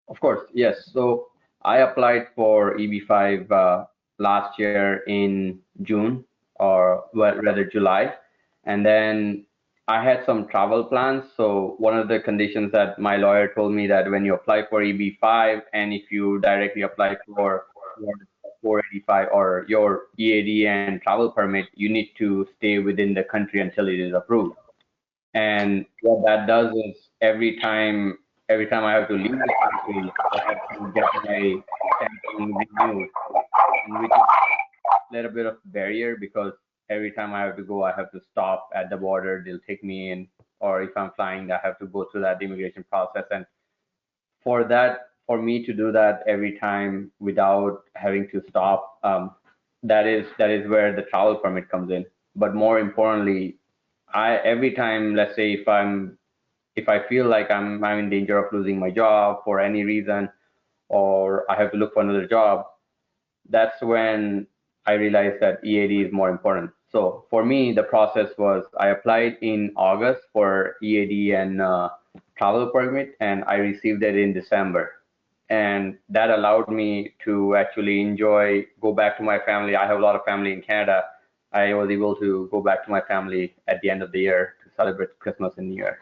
Of course, yes. So I applied for EB5 last year in June, or well, rather July, and then I had some travel plans. So one of the conditions that my lawyer told me that when you apply for EB5 and if you directly apply for your 485 or your EAD and travel permit, you need to stay within the country until it is approved. And what that does is every time I have to leave the country, I have to get my stamping renewed, and which is a little bit of barrier because every time I have to go, I have to stop at the border. They'll take me in, or if I'm flying, I have to go through that immigration process. And for me to do that every time without having to stop, that is where the travel permit comes in. But more importantly, I every time, let's say if I feel like I'm in danger of losing my job for any reason, or I have to look for another job, that's when I realized that EAD is more important. So for me, the process was I applied in August for EAD and travel permit, and I received it in December. And that allowed me to actually go back to my family. I have a lot of family in Canada. I was able to go back to my family at the end of the year to celebrate Christmas and New Year.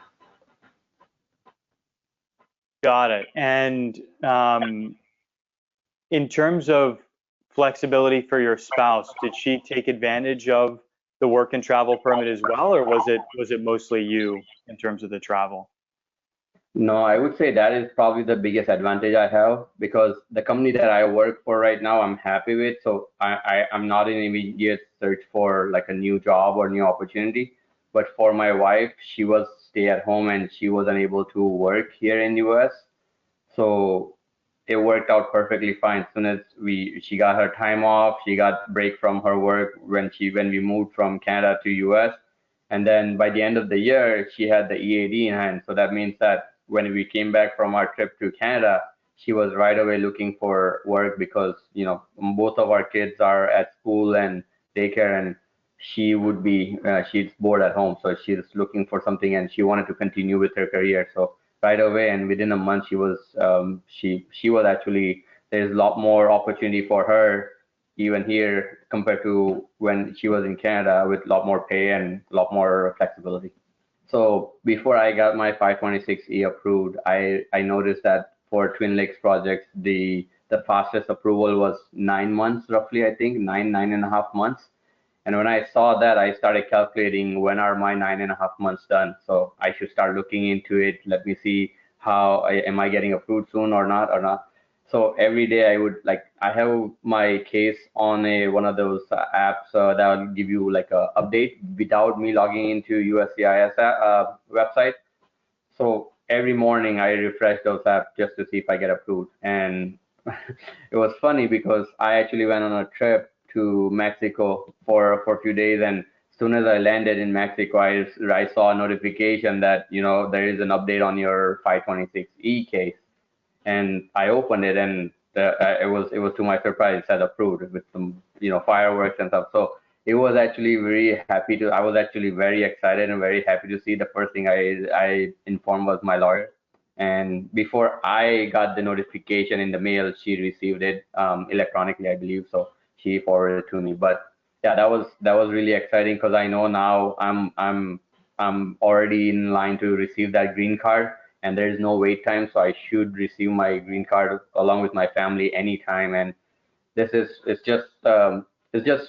Got it. And in terms of flexibility for your spouse, did she take advantage of the work and travel permit as well, or was it mostly you in terms of the travel? No, I would say that is probably the biggest advantage I have because the company that I work for right now, I'm happy with. So I'm not in immediate search for like a new job or new opportunity. But for my wife, she was stay at home and she was unable to work here in US. So it worked out perfectly fine. As soon as she got her time off, she got break from her work when we moved from Canada to US. And then by the end of the year, she had the EAD in hand. So that means that when we came back from our trip to Canada, she was right away looking for work because, both of our kids are at school and daycare, and she's bored at home. So she's looking for something and she wanted to continue with her career. So right away and within a month, she was actually, there's a lot more opportunity for her even here compared to when she was in Canada with a lot more pay and a lot more flexibility. So before I got my 526E approved, I noticed that for Twin Lakes projects, the fastest approval was 9 months, roughly, I think, 9.5 months. And when I saw that, I started calculating when are my 9.5 months done. So I should start looking into it. Let me see am I getting approved soon or not. So every day I have my case on one of those apps that will give you like a update without me logging into USCIS website. So every morning I refresh those apps just to see if I get approved. And it was funny because I actually went on a trip to Mexico for a few days, and as soon as I landed in Mexico, I saw a notification that there is an update on your 526E case, and I opened it, and it was to my surprise, it said approved with some fireworks and stuff. So it was actually very happy to. I was actually very excited and very happy to see. The first thing I informed was my lawyer, and before I got the notification in the mail, she received it electronically, I believe. So she forwarded it to me. But yeah, that was really exciting because I know now I'm already in line to receive that green card, and there is no wait time, so I should receive my green card along with my family anytime. And this is it's just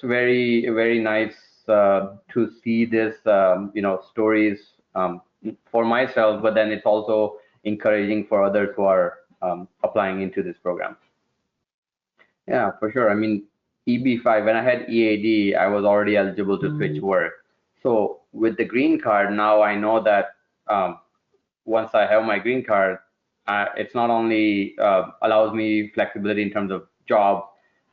very very nice to see this stories for myself, but then it's also encouraging for others who are applying into this program. Yeah, for sure. I mean, EB5, when I had EAD, I was already eligible to switch work. So with the green card, now I know that once I have my green card, it's not only allows me flexibility in terms of job.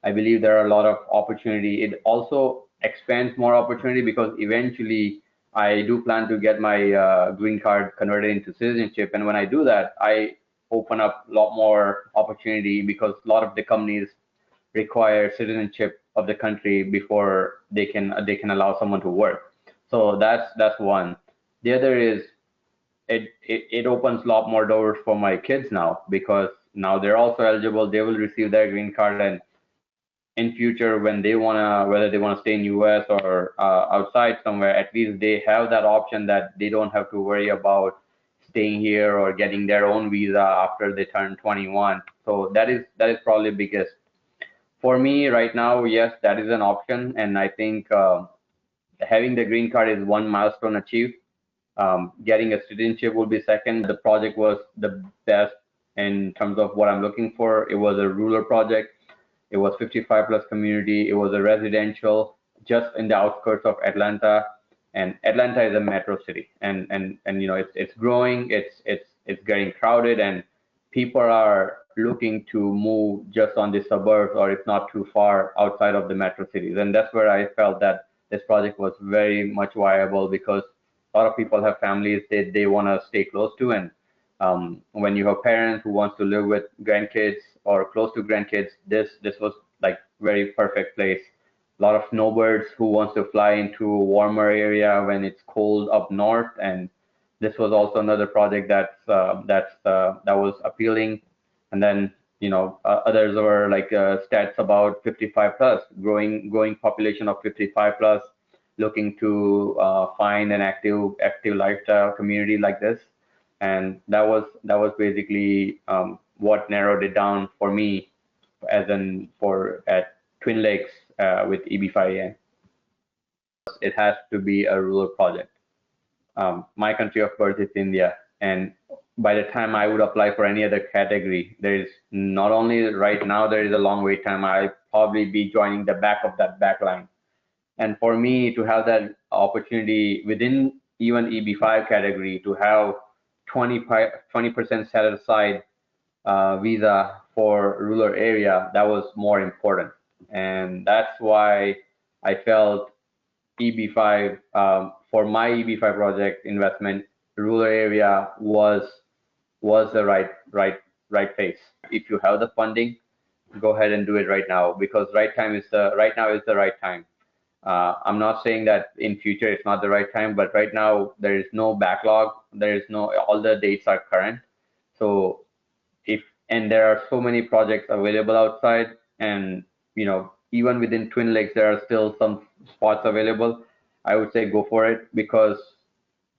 I believe there are a lot of opportunity. It also expands more opportunity because eventually I do plan to get my green card converted into citizenship. And when I do that, I open up a lot more opportunity because a lot of the companies require citizenship of the country before they can allow someone to work. So that's one. The other is it opens a lot more doors for my kids now because now they're also eligible. They will receive their green card, and in future when they wanna, whether they wanna stay in US or outside somewhere, at least they have that option that they don't have to worry about staying here or getting their own visa after they turn 21. So that is probably biggest for me right now. Yes, that is an option, and I think having the green card is one milestone achieved. Getting a citizenship will be second. The project was the best in terms of what I'm looking for. It was a rural project. It was 55 plus community. It was a residential just in the outskirts of Atlanta. And Atlanta is a metro city, and it's growing. It's getting crowded, and people are looking to move just on the suburbs, or if not too far outside of the metro cities. And that's where I felt that this project was very much viable, because a lot of people have families they want to stay close to. And when you have parents who wants to live with grandkids or close to grandkids, this was like very perfect place. A lot of snowbirds who wants to fly into a warmer area when it's cold up north. And this was also another project that was appealing. And then others were like stats about 55 plus, growing population of 55 plus, looking to find an active lifestyle community like this. And that was basically what narrowed it down for me, as in for at Twin Lakes with EB5AN. It has to be a rural project. My country of birth is India, and by the time I would apply for any other category, there is not only right now there is a long wait time. I'll probably be joining the back of that back line. And for me to have that opportunity within even EB5 category to have 20% set aside visa for rural area, that was more important. And that's why I felt EB5, for my EB5 project investment, rural area was the right place. If you have the funding, go ahead and do it right now, because right now is the right time. I'm not saying that in future it's not the right time, but right now there is no backlog. There is no, all the dates are current. So and there are so many projects available outside, and even within Twin Lakes there are still some spots available. I would say go for it, because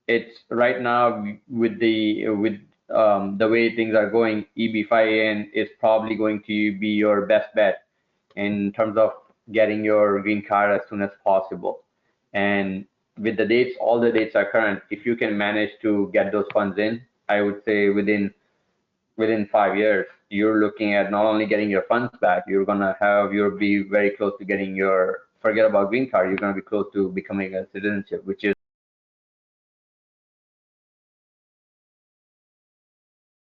it's right now with the way things are going, EB5AN is probably going to be your best bet in terms of getting your green card as soon as possible. And with the dates, all the dates are current. If you can manage to get those funds in, I would say within 5 years, you're looking at not only getting your funds back, you'll be very close to getting your, forget about green card, you're going to be close to becoming a citizenship, which is